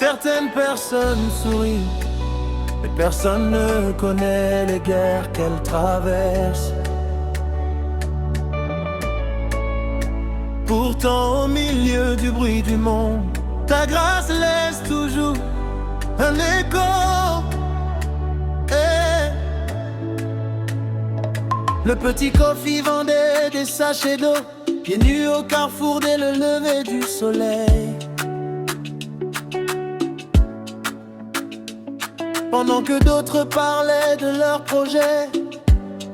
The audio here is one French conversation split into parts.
Certaines personnes sourient, mais personne ne connaît les guerres qu'elles traversent. Pourtant au milieu du bruit du monde, ta grâce laisse toujours un écho. Le petit Kofi vendait des sachets d'eau, pieds nus au carrefour dès le lever du soleil. Pendant que d'autres parlaient de leurs projets,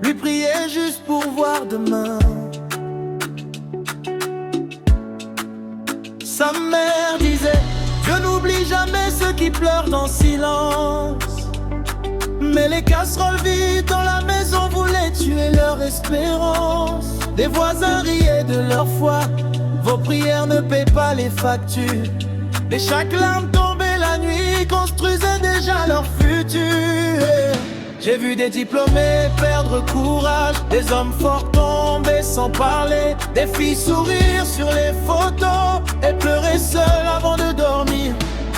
lui priait juste pour voir demain. Sa mère disait: Dieu n'oublie jamais ceux qui pleurent en silence. Mais les casseroles vides dans la maison voulaient tuer leur espérance. Des voisins riaient de leur foi, vos prières ne paient pas les factures. Et chaque larme tombée la nuit construisait déjà leur futur. J'ai vu des diplômés perdre courage, des hommes forts tomber sans parler, des filles sourire sur les photos et pleurer seules avant de dormir.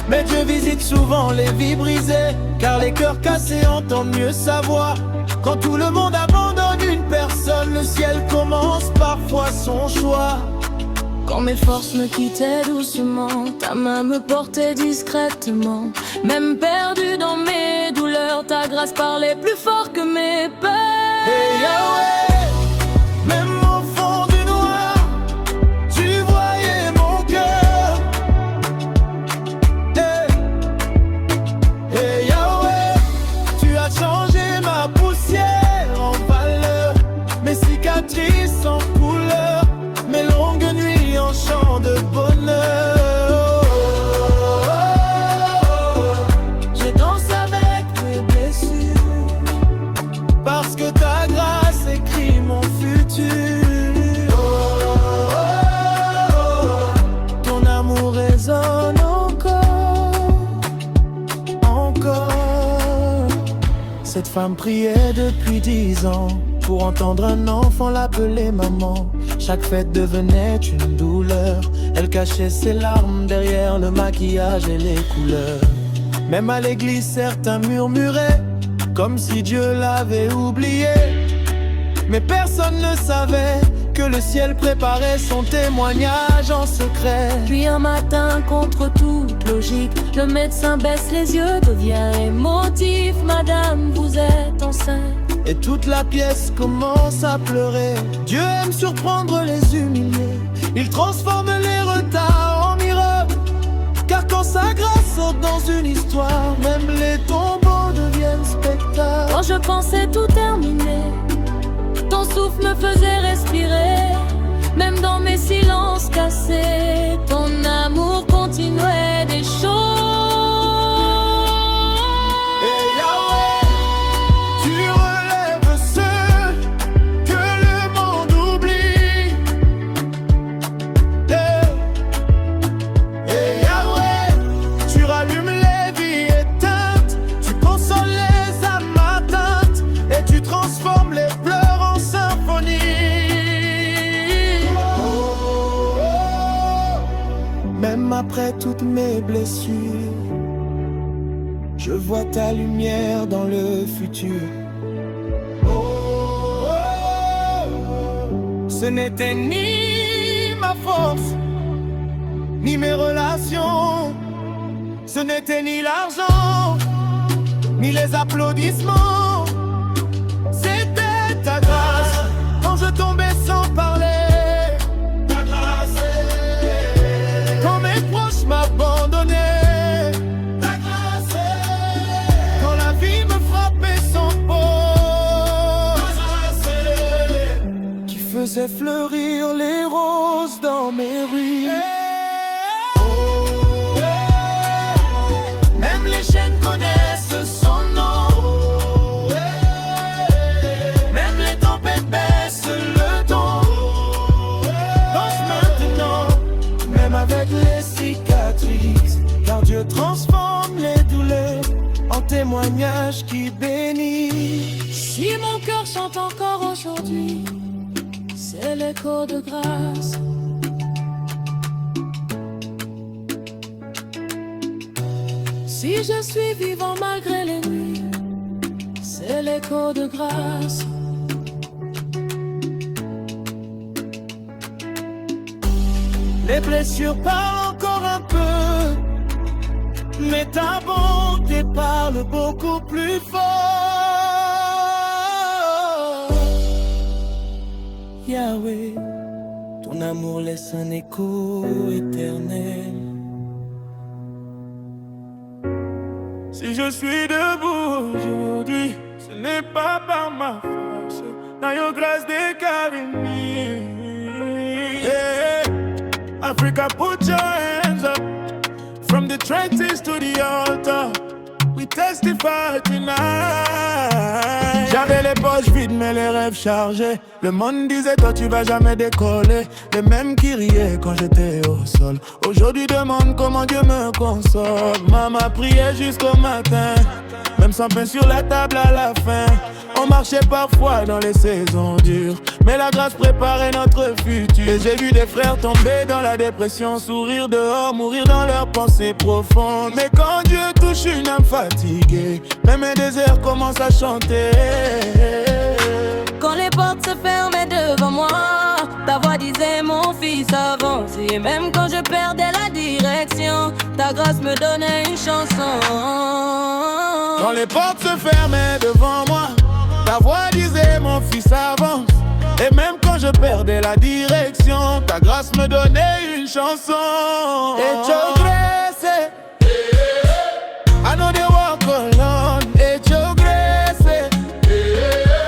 Mais Dieu visite souvent les vies brisées, car les cœurs cassés entendent mieux sa voix. Quand tout le monde abandonne une personne, le ciel commence parfois son choix. Quand mes forces me quittaient doucement, ta main me portait discrètement. Même perdu dans mes douleurs, ta grâce parlait plus fort que mes peurs. Hey Yahweh, même au fond du noir, tu voyais mon cœur. Hey Yahweh, tu as changé ma poussière en valeur, mes cicatrices en couleur, mes longues nuits en chant de bonheur. Je danse avec mes blessures, parce que ta grâce écrit mon futur. Ton amour résonne encore. Cette femme priait depuis 10 ans pour entendre un enfant l'appeler maman. Chaque fête devenait une douleur. Elle cachait ses larmes derrière le maquillage et les couleurs. Même à l'église, certains murmuraient comme si Dieu l'avait oublié. Mais personne ne savait que le ciel préparait son témoignage en secret. Puis un matin, contre toute logique, le médecin baisse les yeux, devient émotif. Madame, vous êtes enceinte. Et toute la pièce commence à pleurer. Dieu aime surprendre les humiliés. Il transforme les retards en miracles. Car quand sa grâce saute dans une histoire, même les tombeaux deviennent spectacles. Quand je pensais tout terminer, ton souffle me faisait respirer. Même dans mes silences cassés, ton amour continuait des choses. Même après toutes mes blessures, je vois ta lumière dans le futur. Ce n'était ni ma force, ni mes relations. Ce n'était ni l'argent, ni les applaudissements. C'était ta grâce quand je tombais sans parler. M'abandonner, ta grâce, quand la vie me frappait sans pause, ta grâce, qui faisait fleurir les roses dans mes rues. Même les chaînes connaissent son nom. Même les tempêtes baissent le ton. Danse maintenant, même avec les cicatrices, car Dieu transforme les douleurs en témoignages qui bénissent. Si mon cœur chante encore aujourd'hui, c'est l'écho de grâce. Si je suis vivant malgré les nuits, c'est l'écho de grâce. Les blessures parlent encore un peu, mais ta bonté parle beaucoup plus fort. Yahweh, ton amour laisse un écho éternel. Si je suis debout aujourd'hui, ce n'est pas par ma force, dans your grâce décarnée. Yeah. Africa, put your hands up. From the trenches to the altar, we testify tonight. J'avais les poches vides mais les rêves chargés. Le monde disait toi tu vas jamais décoller. Les mêmes qui riaient quand j'étais au sol aujourd'hui demandent comment Dieu me console. Maman priait jusqu'au matin, même sans pain sur la table à la fin. On marchait parfois dans les saisons dures, mais la grâce préparait notre futur. Et j'ai vu des frères tomber dans la dépression, sourire dehors, mourir dans leurs pensées profondes. Mais quand Dieu touche une âme fatiguée, même mes déserts commencent à chanter. Quand les portes se fermaient devant moi, ta voix disait mon fils avance. Et même quand je perdais la direction, ta grâce me donnait une chanson. Quand les portes se fermaient devant moi, ta voix disait mon fils avance. Et même quand je perdais la direction, ta grâce me donnait une chanson. It's your grace, I know they walk alone. It's your grace,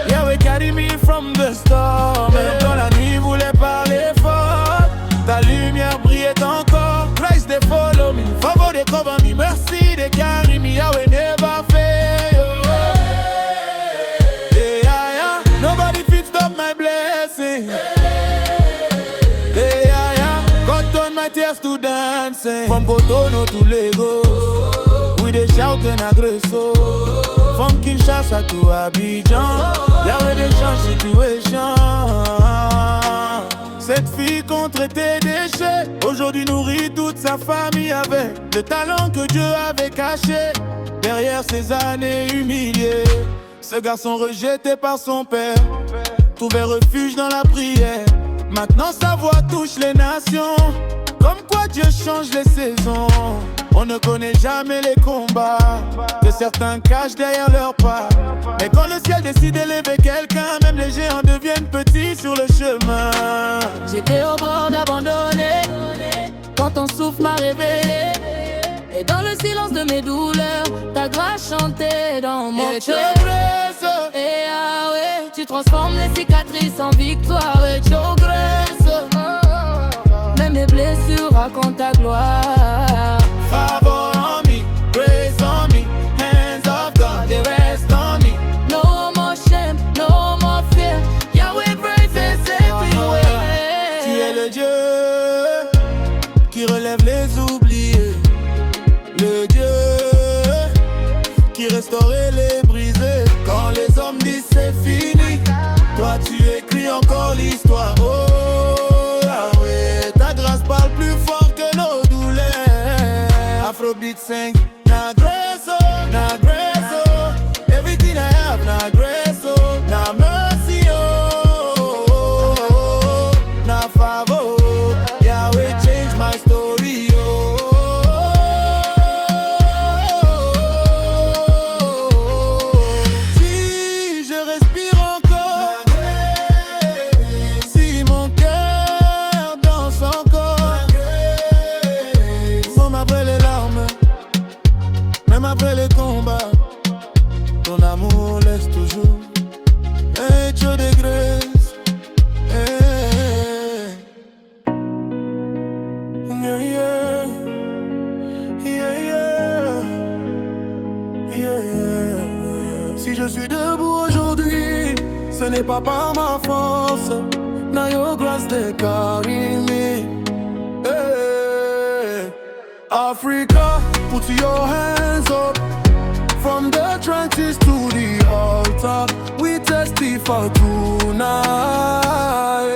Yahweh carry me from the storm. Même quand la nuit voulait parler fort, ta lumière brillait encore. Christ they follow me, favor they cover me, mercy they carry me. Yahweh never fail. God turn my tears to dancing. From Cotonou to Lagos, we dey shout and agresso. From Kinshasa to Abidjan, Yahweh dey change situation. Cette fille qu'on traitait déchets, aujourd'hui nourrit toute sa famille avec le talent que Dieu avait caché. Derrière ces années humiliées, ce garçon rejeté par son père trouvait refuge dans la prière. Maintenant sa voix touche les nations, comme quoi Dieu change les saisons. On ne connaît jamais les combats que certains cachent derrière leurs pas. Mais quand le ciel décide d'élever quelqu'un, même les géants deviennent petits sur le chemin. J'étais au bord d'abandonner quand ton souffle m'a révélé. Et dans le silence de mes douleurs, ta grâce chantait dans mon cœur. Et ah ouais, tu transformes les cicatrices en victoire. Et your grace, même mes blessures racontent ta gloire. Favor on me, grace on me, hands of God, they rest on me. No more shame, no more fear, Yahweh praises everywhere. Tu es le Dieu qui relève les oubliés, le Dieu qui restaurait les brisés. Quand les hommes disent c'est fini, toi tu écris encore l'histoire. Oh Yahweh, ta grâce parle plus fort que nos douleurs. Afrobeat sing, na grace, everything I have, na grace, na mercy, oh, na favor. Yahweh change my story, oh. Si je respire encore, si mon cœur danse encore, même après les larmes, même après les combats, ton amour laisse toujours un Dieu de grâce. Yeah, yeah. Yeah, yeah. Yeah. Si je suis debout aujourd'hui, ce n'est pas par ma force. Now your grace they carry me. Hey. Africa, put your hands up. From the trenches to the altar, we testify tonight.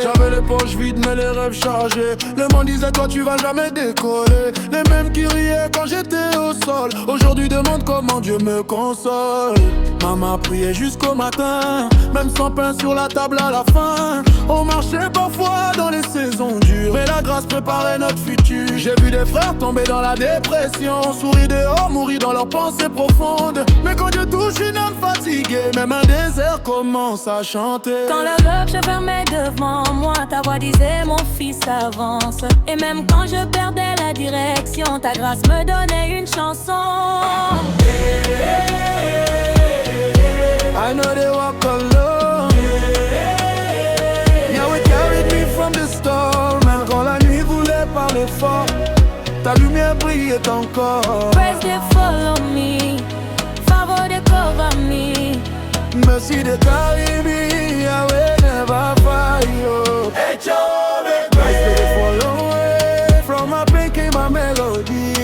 J'avais les poches vides mais les rêves chargés. Le monde disait toi tu vas jamais décoller. Les mêmes qui riaient quand j'étais au sol aujourd'hui demandent comment Dieu me console. Maman priait jusqu'au matin, même sans pain sur la table à la fin. On marchait parfois dans les saisons dures, mais la grâce préparait notre futur. J'ai vu des frères tomber dans la dépression, sourire dehors, mourir dans leurs pensées profondes. Mais quand Dieu touche une âme fatiguée, même un désert commence à chanter. Quand le roc se fermait devant moi, ta voix disait mon fils avance. Et même quand je perdais la direction, ta grâce me donnait une chanson. I know they walk alone. Yahweh carried me from the storm. Même quand la nuit voulait parler fort, ta lumière brillait encore. Praise they follow me, favor they cover me. Mercy they carry me, Yahweh never fail you. Christ they follow me, from my pain came my melody.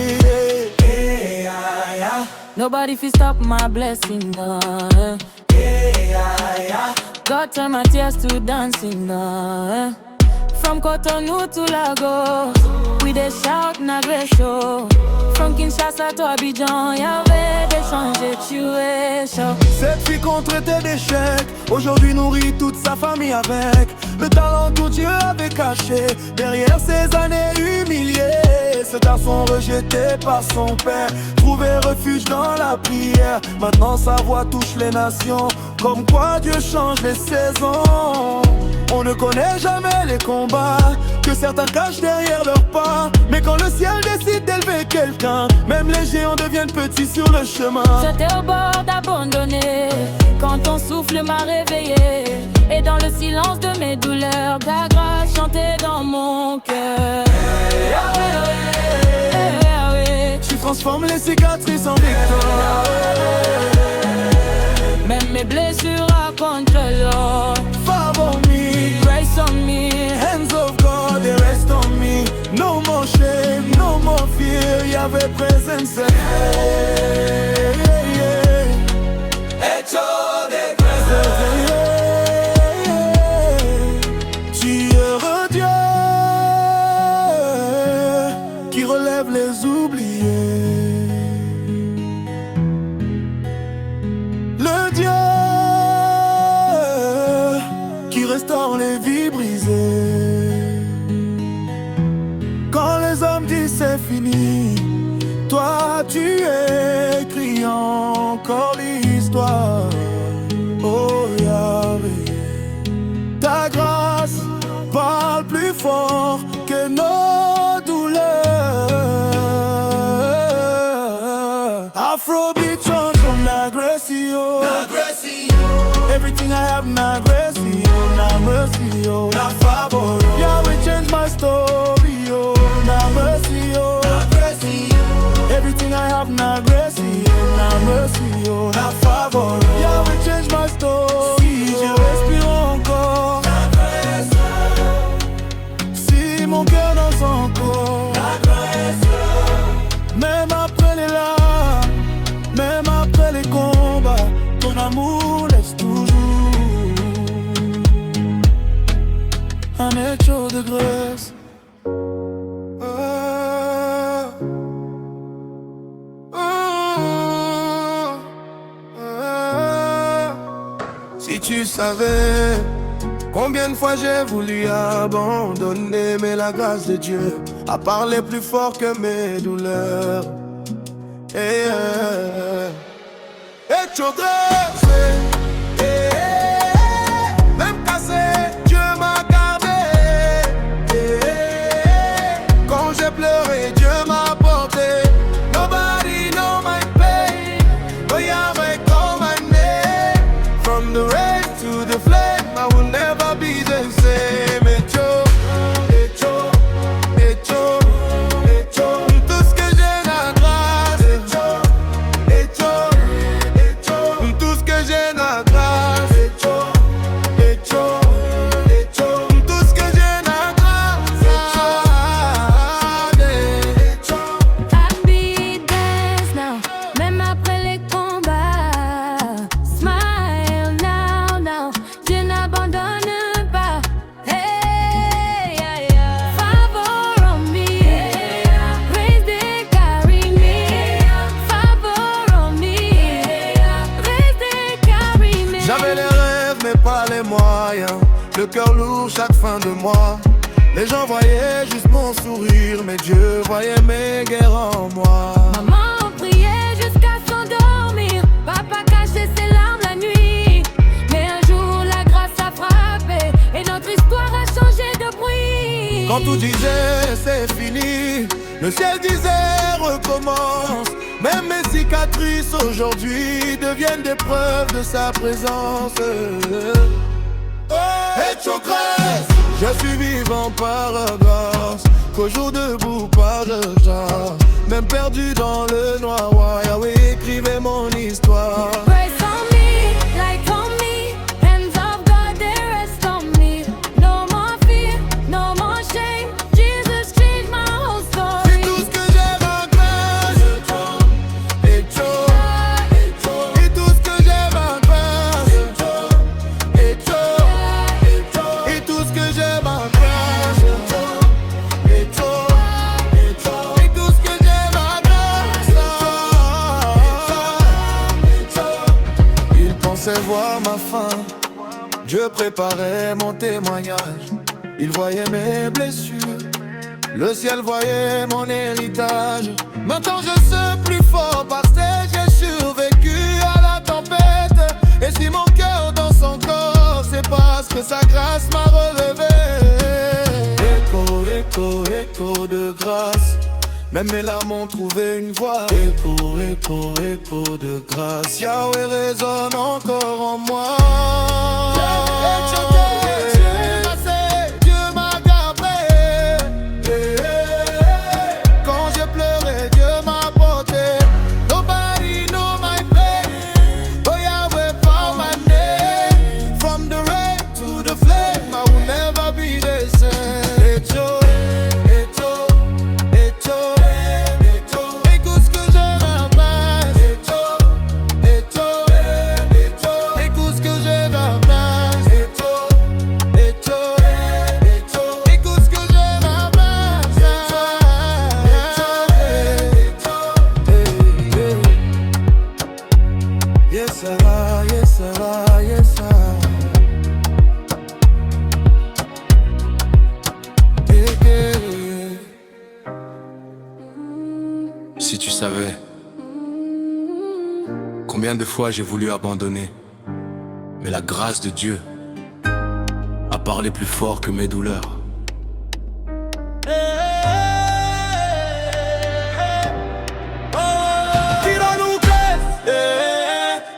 Nobody fi stop my blessing, God turn my tears to dancing, From Cotonou to Lagos, we dey shout na great show. From Kinshasa to Abidjan, Yahweh dey changer situation. Cette fille qu'on traitait d'échec, aujourd'hui nourrit toute sa famille avec le talent que Dieu avait caché derrière ces années humiliées. Ce garçon rejeté par son père trouvait refuge dans la prière. Maintenant sa voix touche les nations, comme quoi Dieu change les saisons. On ne connaît jamais les combats que certains cachent derrière leurs pas. Mais quand le ciel décide d'élever quelqu'un, même les géants deviennent petits sur le chemin. J'étais au bord d'abandonner quand ton souffle m'a réveillé. Et dans le silence de mes douleurs, ta grâce chantait dans mon cœur. Tu transformes les cicatrices en victoire. Même mes blessures racontent l'or. Favor me, Grace on me, hands of God, they rest on me. No more shame, no more fear, Yahweh presence. Hecho de grâce. Tu es Dieu qui relève les oubliés. Le Dieu qui restaure les vies brisées. Quand les hommes disent c'est fini, toi tu écris encore l'histoire. Oh Yahweh, ta grâce parle plus fort que nos douleurs. Afrobeat chante comme Nagressio. Everything I have, Nagressio, na mercy, oh, na favor. Yahweh change my story, oh, na mercy, oh, everything I have, Nagressio, na mercy, oh, na favor. Yahweh change my story, si je respire encore, si mon cœur danse encore, même après les larmes, même après les combats, ton amour laisse toujours un écho de grâce. Si tu savais combien de fois j'ai voulu abandonner, mais la grâce de Dieu a parlé plus fort que mes douleurs. Et tu même cassé, Dieu m'a gardé. Quand j'ai pleuré, Dieu m'a porté. Nobody know my pain, but Yahweh call my name. From the rain to the flame, I will never be the same. Tout ce que j'ai, la grâce. Tout ce que moyens, le cœur lourd chaque fin de mois. Les gens voyaient juste mon sourire, mais Dieu voyait mes guerres en moi. Maman priait jusqu'à s'endormir, papa cachait ses larmes la nuit. Mais un jour la grâce a frappé et notre histoire a changé de bruit. Quand tout disait c'est fini, le ciel disait recommence. Même mes cicatrices aujourd'hui deviennent des preuves de sa présence. Hecho grâce, je suis vivant par grâce, qu'au jour debout par genre, même perdu dans le noir, Yahweh écrivait mon histoire. Grace on me, light on me, hands of God they rest on me. No more fear, no more shame, Jesus changed my whole story. Et tout ce que j'aime en grâce, Hecho, et tout ce que j'aime en grâce, Hecho, et tout ce que j'aime en grâce, Hecho, et tout ce que j'aime en grâce. Il pensait voir ma fin, Dieu préparait mon témoignage. Il voyait mes blessures, le ciel voyait mon héritage. Maintenant je suis plus fort parce que j'ai survécu à la tempête. Et si mon cœur dans son corps, c'est parce que sa grâce m'a relevé. Écho, écho, écho de grâce, même mes larmes ont trouvé une voix. Écho, écho, écho de grâce, Yahweh résonne encore en moi. Dieu m'a gardé. Quand j'ai pleuré, Dieu m'a porté. Nobody know my pain, but Yahweh found my name. From the rain to the flame, I will never be the same. Hecho, Hecho, Hecho, Hecho. Écoute ce que je ramasse. Hecho, Hecho, Hecho. Écoute ce que je ramasse. Hecho, Hecho, Hecho. Écoute ce que je ramasse. Yes, sir, yes, sir, yes, sir. Si tu savais combien de fois j'ai voulu abandonner, mais la grâce de Dieu a parlé plus fort que mes douleurs.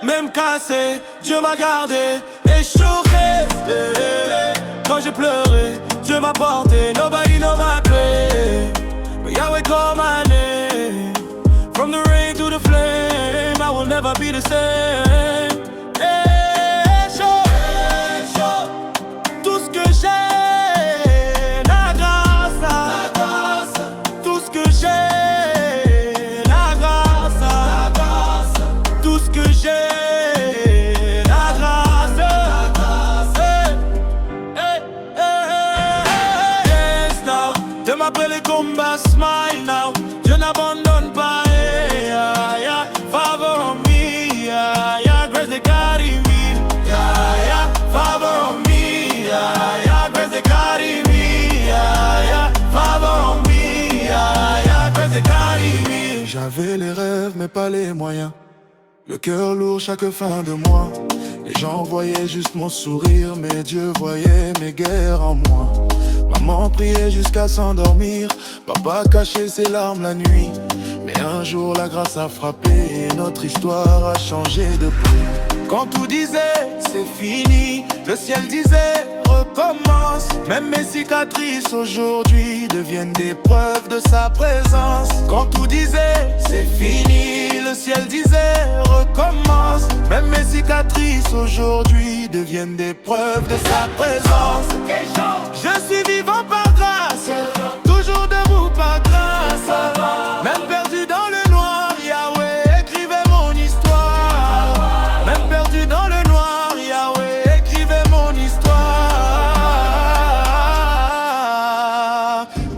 Même cassé, Dieu m'a gardé et choqué. Quand j'ai pleuré, Dieu m'a porté. Nobody know my pain, but Yahweh call my name. From the rain to the flame, I will never be the same. Tout ce que j'ai, la grâce. Tout ce que j'ai, la grâce. Tout ce que j'ai, la grâce. Yes, now. Them après les combats, smile now. Dieu n'abandonne pas. Favor on me, grace they carry me. Favor on me, grace they carry me. Favor on me, grace they carry me. J'avais les rêves mais pas les moyens, le cœur lourd chaque fin de mois. Les gens voyaient juste mon sourire, mais Dieu voyait mes guerres en moi. Maman priait jusqu'à s'endormir, papa cachait ses larmes la nuit. Mais un jour la grâce a frappé et notre histoire a changé de prix. Quand tout disait c'est fini, le ciel disait recommence. Même mes cicatrices aujourd'hui deviennent des preuves de sa présence. Quand tout disait c'est fini, le ciel disait recommence. Même mes cicatrices aujourd'hui deviennent des preuves de sa présence. Je suis vivant par grâce, toujours debout par grâce. Même perdu dans le noir, Yahweh écrivait mon histoire. Même perdu dans le noir, Yahweh écrivait mon histoire.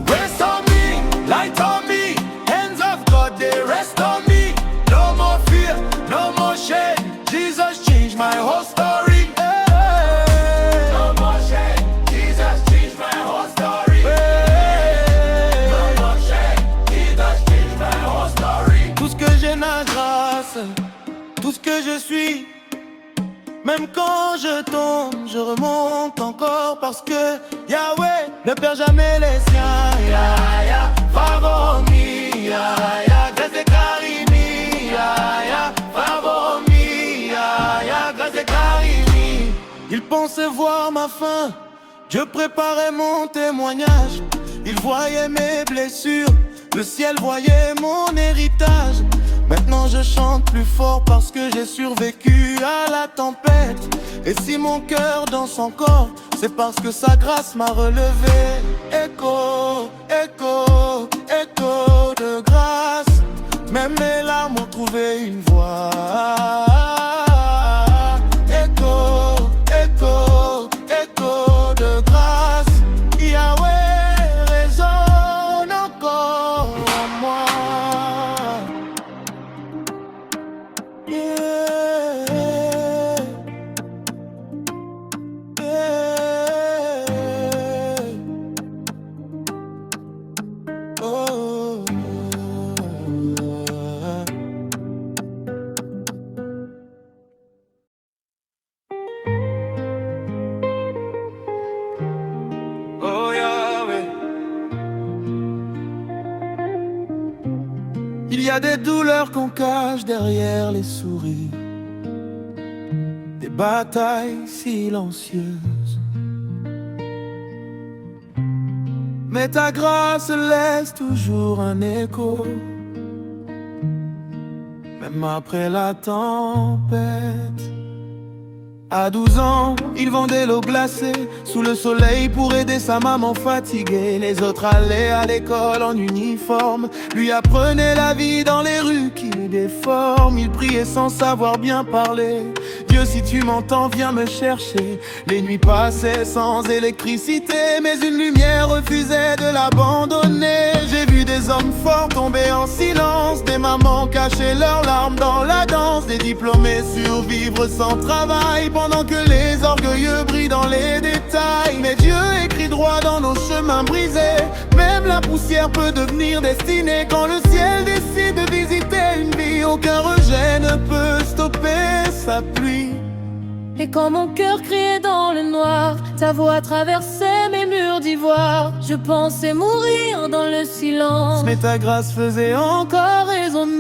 Rest on me, light on me, hands of God they rest on me. No more fear, no more shame, Jesus changed my whole story. No suis. Même quand je tombe, je remonte encore parce que Yahweh ne perd jamais les siens. Ya, ya, Favomi, ya, ya, grâce et Karimi, ya, ya, Favomi, ya, ya, grâce et Karimi. Ils pensaient voir ma fin, Dieu préparait mon témoignage. Ils voyaient mes blessures, le ciel voyait mon héritage. Maintenant je chante plus fort parce que j'ai survécu à la tempête. Et si mon cœur danse encore, c'est parce que sa grâce m'a relevé. Écho, écho, écho de grâce. Même mes larmes ont trouvé une voix. Écho, écho, écho de grâce. Yahweh résonne encore en moi. Il y a des douleurs qu'on cache derrière les sourires, des batailles silencieuses. Mais ta grâce laisse toujours un écho, même après la tempête. À 12 ans, il vendait l'eau glacée sous le soleil pour aider sa maman fatiguée. Les autres allaient à l'école en uniforme, lui apprenait la vie dans les rues qui déforment. Il priait sans savoir bien parler. Dieu, si tu m'entends, viens me chercher. Les nuits passaient sans électricité, mais une lumière refusait de l'abandonner. J'ai vu des hommes forts tomber en silence, des mamans cacher leurs larmes dans la danse, des diplômés survivre sans travail pendant que les orgueilleux brillent dans les détails. Mais Dieu écrit droit dans nos chemins brisés. Même la poussière peut devenir destinée quand le ciel décide de visiter une vie. Aucun rejet ne peut stopper sa pluie. Et quand mon cœur criait dans le noir, ta voix traversait mes murs d'ivoire. Je pensais mourir dans le silence, mais ta grâce faisait encore résonance.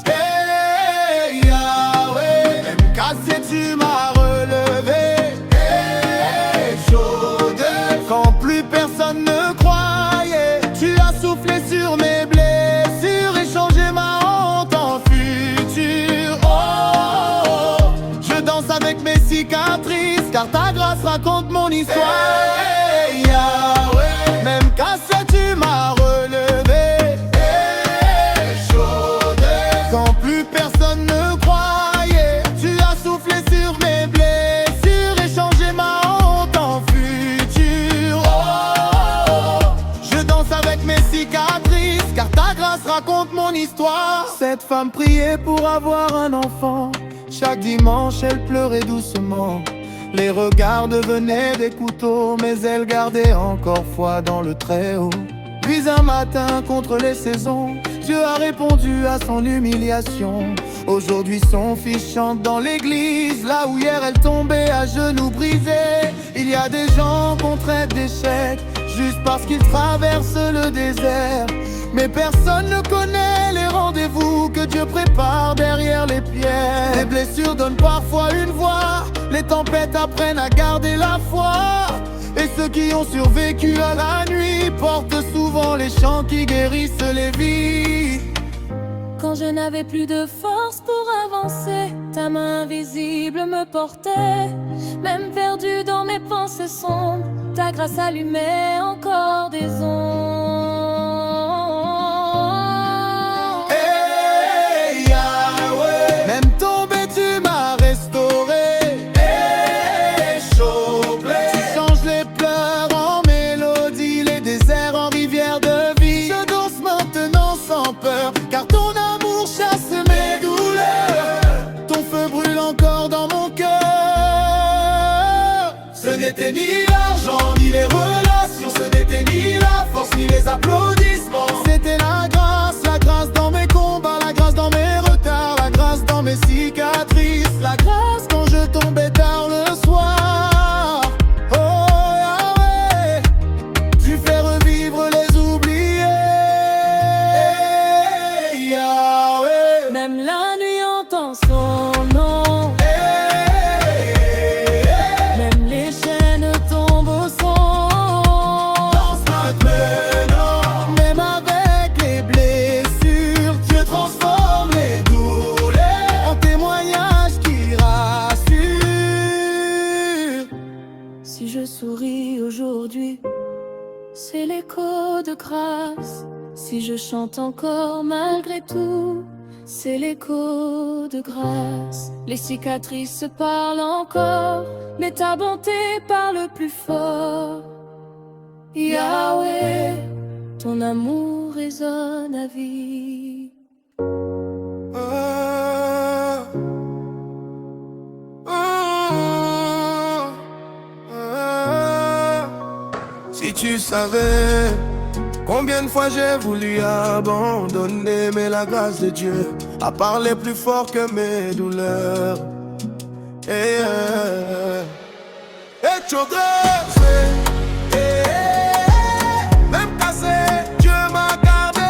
Hey Yahweh, même cassé tu m'as relevé. Hey chaude, quand plus personne ne croyait, tu as soufflé sur mes blessures et changé ma honte en futur. Oh, je danse avec mes cicatrices, car ta grâce raconte mon histoire. Hey Yahweh, même cassé tu m'as relevé. Hey chaude, quand plus personne ne croyait, tu as soufflé sur mes blessures et changé ma honte en futur. Oh, je danse avec mes cicatrices, car ta grâce raconte mon histoire. Cette femme priait pour avoir un enfant. Chaque dimanche elle pleurait doucement. Les regards devenaient des couteaux, mais elle gardait encore foi dans le Très-Haut. Puis un matin, contre les saisons, Dieu a répondu à son humiliation. Aujourd'hui son fils chante dans l'église, là où hier elle tombait à genoux brisés. Il y a des gens qu'on traite d'échecs juste parce qu'ils traversent le désert. Mais personne ne connaît les rendez-vous que Dieu prépare derrière les pierres. Les blessures donnent parfois une voix, les tempêtes apprennent à garder la foi. Et ceux qui ont survécu à la nuit portent souvent les chants qui guérissent les vies. Quand je n'avais plus de force pour avancer, ta main invisible me portait. Même perdu dans mes pensées sombres, ta grâce allumait encore des ombres. Hey Yahweh, même tombé tu m'as restauré. Hey Choblé, tu changes les pleurs en mélodie, les déserts en rivière de vie. Je danse maintenant sans peur, car ton amour chasse mes douleurs. Ton feu brûle encore dans mon cœur. Ce n'était ni l'argent, ni les relations, ce n'était ni la force, ni c'est l'écho de grâce. Si je chante encore malgré tout, c'est l'écho de grâce. Les cicatrices se parlent encore, mais ta bonté parle plus fort. Yahweh, ton amour résonne à vie. Si tu savais combien de fois j'ai voulu abandonner, mais la grâce de Dieu a parlé plus fort que mes douleurs. Et tu grâce, même cassé, Dieu m'a gardé.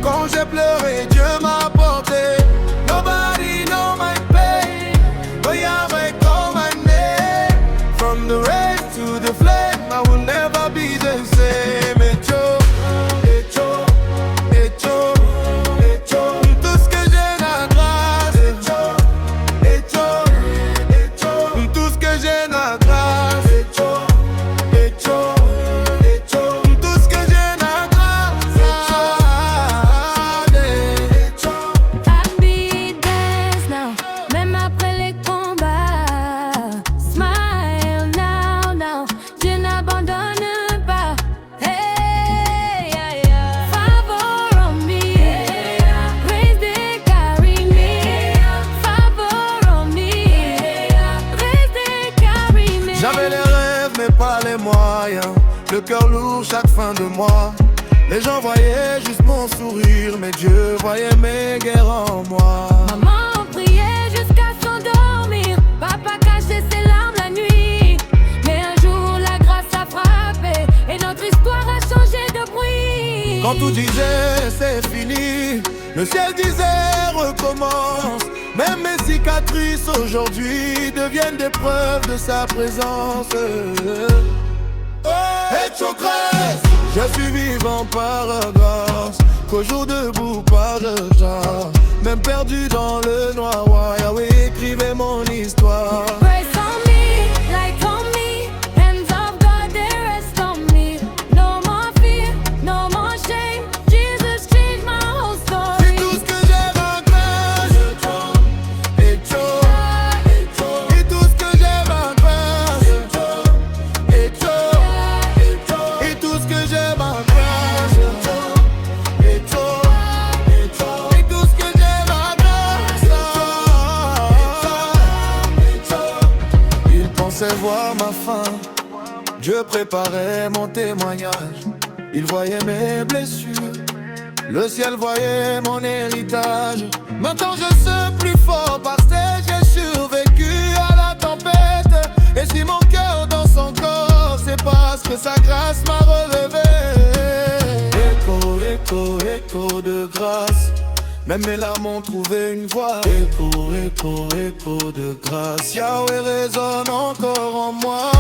Quand j'ai pleuré, Dieu m'a porté. Nobody know my pain, but Yahweh call my name. From the rain to the flame, I will never be the same. Tout ce que j'ai la grâce. Tout ce que j'ai la grâce. Tout ce que j'ai la grâce. Happy dance now, même après les combats. Smile now, now, Dieu n'abandonne pas. Hey, yeah, yeah. Favor on me, grace they carry me. Favor on me, grace they carry me. J'avais les rêves mais pas les moyens. Le cœur lourd chaque fin de mois. Les gens voyaient juste mon sourire, mais Dieu voyait mes guerres en moi. Maman priait jusqu'à s'endormir, papa cachait ses larmes la nuit. Mais un jour la grâce a frappé et notre histoire a changé de bruit. Quand tout disait c'est fini, le ciel disait recommence. Même mes cicatrices aujourd'hui deviennent des preuves de sa présence. Et tu grâce, je suis vivant par grâce, qu'au jour debout par le genre. Même perdu dans le noir, Yahweh écrivait mon histoire. Grace on me, light on me, hands of God they rest on me. No more fear, no more shame, Jesus changed my whole story. Et tout ce que j'ai ma grâce. Et tout ce que j'ai ma grâce. Et tout ce que j'ai ma grâce. Et tout ce que j'ai ma grâce. Il pensait voir ma fin, Dieu préparait mon témoignage. Il voyait mes blessures, le ciel voyait mon héritage. Maintenant je suis plus fort parce que j'ai survécu à la tempête. Et si mon cœur dans son corps, c'est parce que sa grâce m'a relevé. Écho, écho, écho de grâce. Même mes larmes ont trouvé une voix. Écho, écho, écho de grâce. Yahweh résonne encore en moi.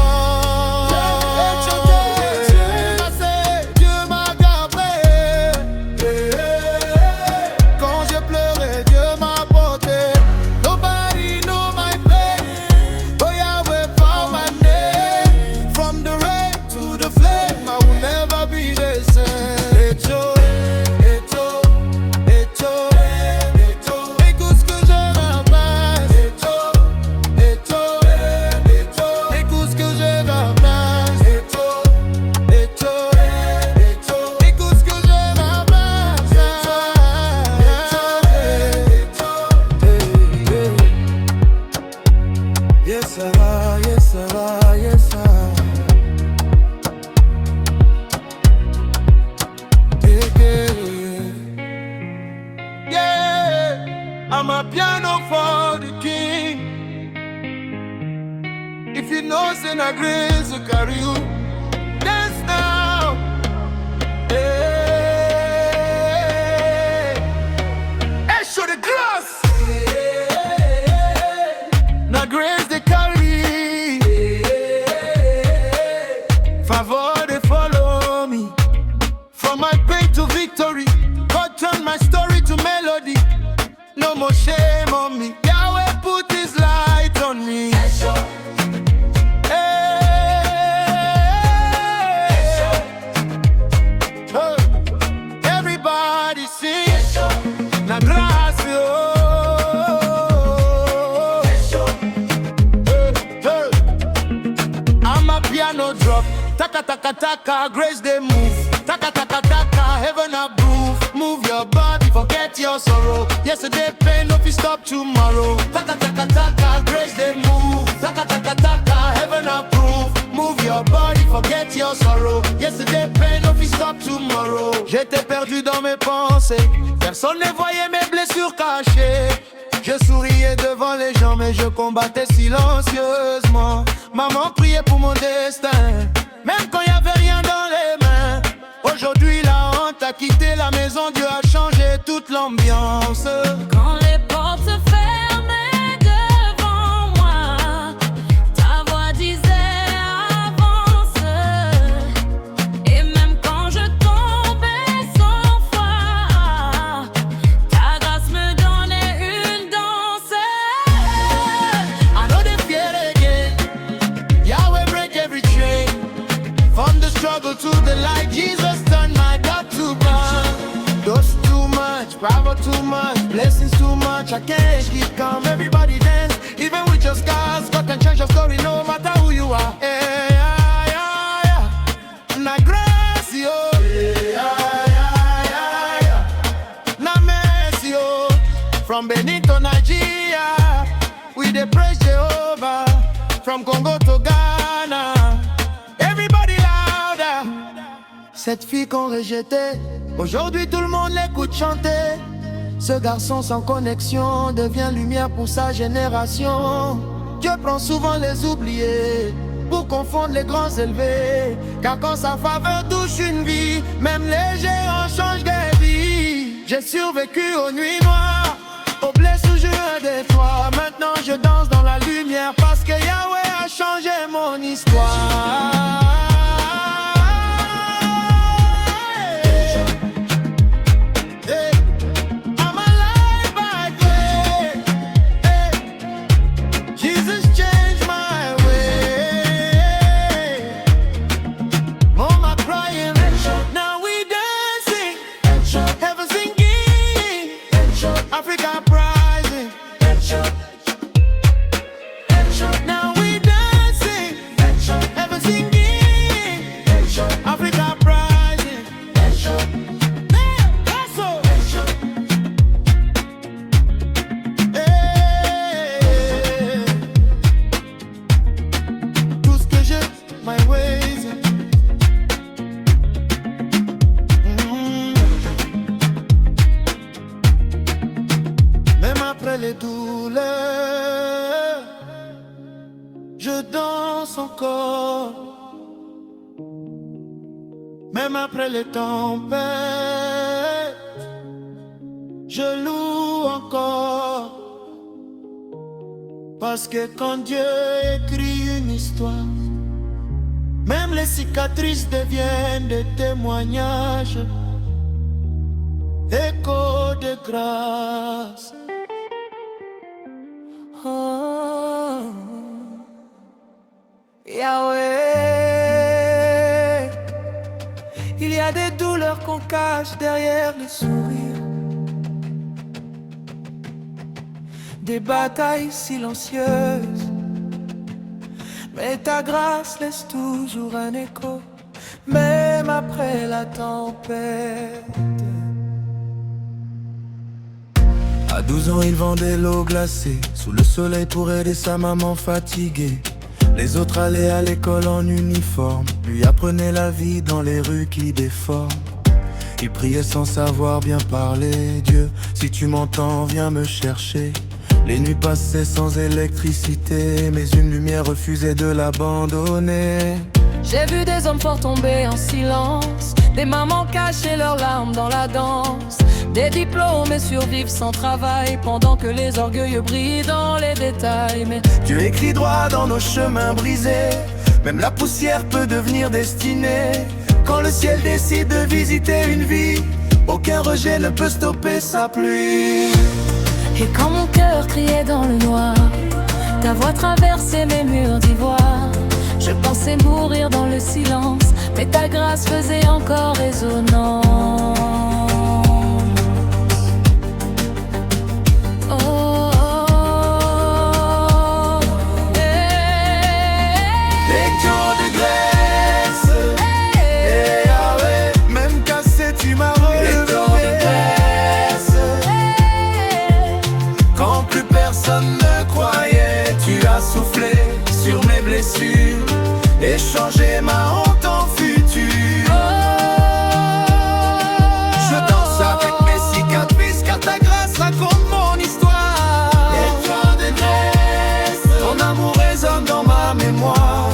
Dieu m'a gardé. Quand j'ai pleuré, Dieu m'a porté. Nobody know my pain, but Yahweh found my name. From the rain to the flame, I will never be the same. Écoute ce que j'ai la base. Écoute ce que j'ai la base. Écoute ce que j'ai la base. Yes, ça va, yes, ça va, yes, ça va. Yeah, I'm a piano for the king. If you know, send a grace to carry you. Dance now. Hey, show the glass. Na grace they carry. Favor they follow me. From my pain to victory, God turned my story to melody. No more shame on me. Yahweh put his light on me. Hey, taka, grace they move. Taka taka taka, heaven approve. Move your body, forget your sorrow. Yesterday pain, no fit stop tomorrow. Taka taka taka, grace they move. Taka taka taka, heaven approve. Move your body, forget your sorrow. Yesterday pain, no fit stop tomorrow. J'étais perdu dans mes pensées. Personne ne voyait mes blessures cachées. Je souriais devant les gens, mais je combattais silencieusement. Maman priait pour mon destin, même quand il n'y avait rien dans les mains. Aujourd'hui la honte a quitté la maison, Dieu a changé toute l'ambiance. Quand les portes se fermaient devant moi, ta voix disait avance. Et même quand je tombais sans foi, ta grâce me donnait une danse. I know they fear again. Yahweh break every chain. From the struggle to the light, Jesus turned my God to God. Dose too much, power too much, blessings too much. I can't keep calm, everybody dance. Even with your scars, God can change your story no matter who you are. Hey, yeah, yeah, yeah. Na grace, oh. Hey, yeah, yeah, yeah, yeah. Na mercy, oh. From Benin to Nigeria, we dey praise Jehovah. From Congo to Ghana, everybody louder. Cette fille qu'on rejetait, aujourd'hui tout le monde l'écoute chanter. Ce garçon sans connexion devient lumière pour sa génération. Dieu prend souvent les oubliés pour confondre les grands élevés. Car quand sa faveur touche une vie, même les géants changent des vies. J'ai survécu aux nuits noires, aux blessures des toits. Maintenant je danse dans la lumière parce que Yahweh a changé mon histoire. Africa uprising. Now we dancing. Heaven singing. Africa uprising. Hey. Tout ce que j'ai, my ways. Même après les douleurs, je danse encore. Même après les tempêtes, je loue encore. Parce que quand Dieu écrit une histoire, même les cicatrices deviennent des témoignages, échos de grâce. Oh, Yahweh, il y a des douleurs qu'on cache derrière le sourire, des batailles silencieuses, mais ta grâce laisse toujours un écho, même après la tempête. À 12 ans, il vendait l'eau glacée sous le soleil pour aider sa maman fatiguée. Les autres allaient à l'école en uniforme, lui apprenait la vie dans les rues qui déforment. Il priait sans savoir bien parler. Dieu, si tu m'entends, viens me chercher. Les nuits passaient sans électricité, mais une lumière refusait de l'abandonner. J'ai vu des hommes forts tomber en silence, des mamans cacher leurs larmes dans la danse, des diplômés survivent sans travail, pendant que les orgueilleux brillent dans les détails. Mais Dieu écrit droit dans nos chemins brisés, même la poussière peut devenir destinée. Quand le ciel décide de visiter une vie, aucun rejet ne peut stopper sa pluie. et quand mon cœur criait dans le noir, ta voix traversait mes murs d'ivoire. Je pensais mourir dans le silence, mais ta grâce faisait encore résonance. Oh, lecture de grâce, blessures et changer ma honte en futur. Je danse avec mes cicatrices car ta grâce raconte mon histoire. Et toi de grâce, ton amour résonne dans ma mémoire.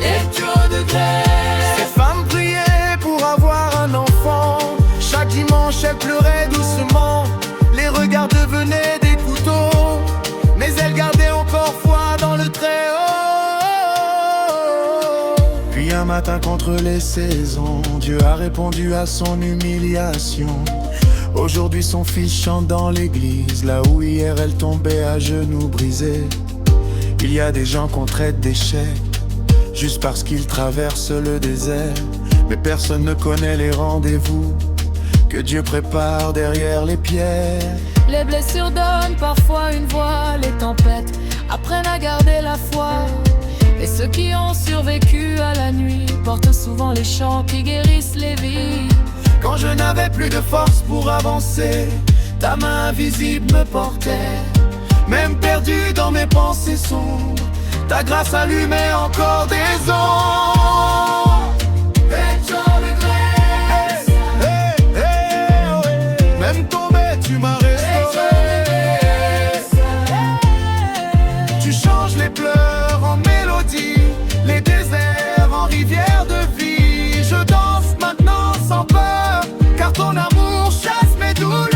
Et toi de grâce, ces femmes priaient pour avoir un enfant. Chaque dimanche elles pleuraient doucement. Les regards devenaient des couteaux, mais elles gardaient encore foi dans le Très-Haut. Puis un matin contre les saisons, Dieu a répondu à son humiliation. Aujourd'hui son fils chante dans l'église, là où hier elle tombait à genoux brisés. Il y a des gens qu'on traite d'échecs, juste parce qu'ils traversent le désert. Mais personne ne connaît les rendez-vous que Dieu prépare derrière les pierres. Les blessures donnent parfois une voix, les tempêtes apprennent à garder la foi. Et ceux qui ont survécu à la nuit portent souvent les chants qui guérissent les vies. Quand je n'avais plus de force pour avancer, ta main invisible me portait. Même perdu dans mes pensées sombres, ta grâce allumait encore des ombres. Et toi de grâce, hey, hey, oh, hey. Même tombé tu m'as restauré. Tu changes les pleurs en mélodie, les déserts en rivière de vie. Je danse maintenant sans peur, car ton amour chasse mes douleurs.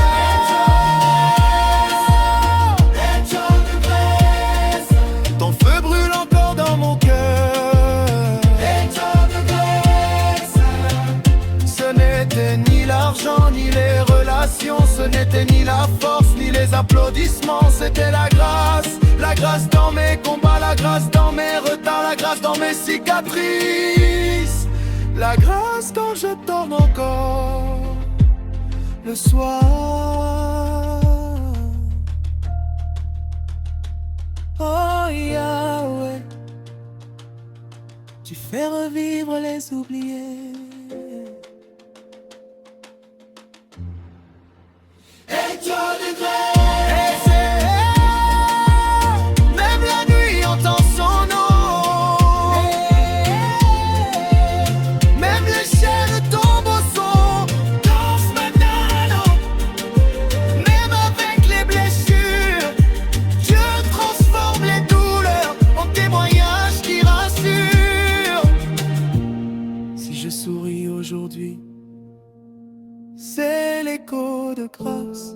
Ton feu brûle encore dans mon cœur. Ce n'était ni l'argent ni les relations, ce n'était ni la force ni les applaudissements. C'était la grâce dans mes combats, la grâce dans mes retards, la grâce dans mes cicatrices, la grâce quand je tourne encore le soir. Oh Yahweh, tu fais revivre les oubliés. Et toi de grâce, même la nuit entend son nom. Même les chaînes tombent au son. Danse maintenant. Même avec les blessures, Dieu transforme les douleurs en témoignages qui rassurent. Si je souris aujourd'hui, c'est l'écho de grâce.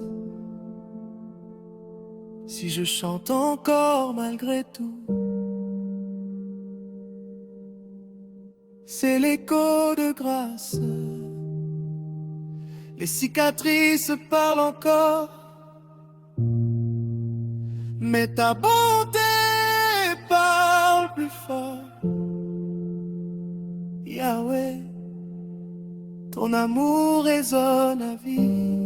Si je chante encore malgré tout, c'est l'écho de grâce. Les cicatrices parlent encore, mais ta bonté parle plus fort. Yahweh, ton amour résonne à vie.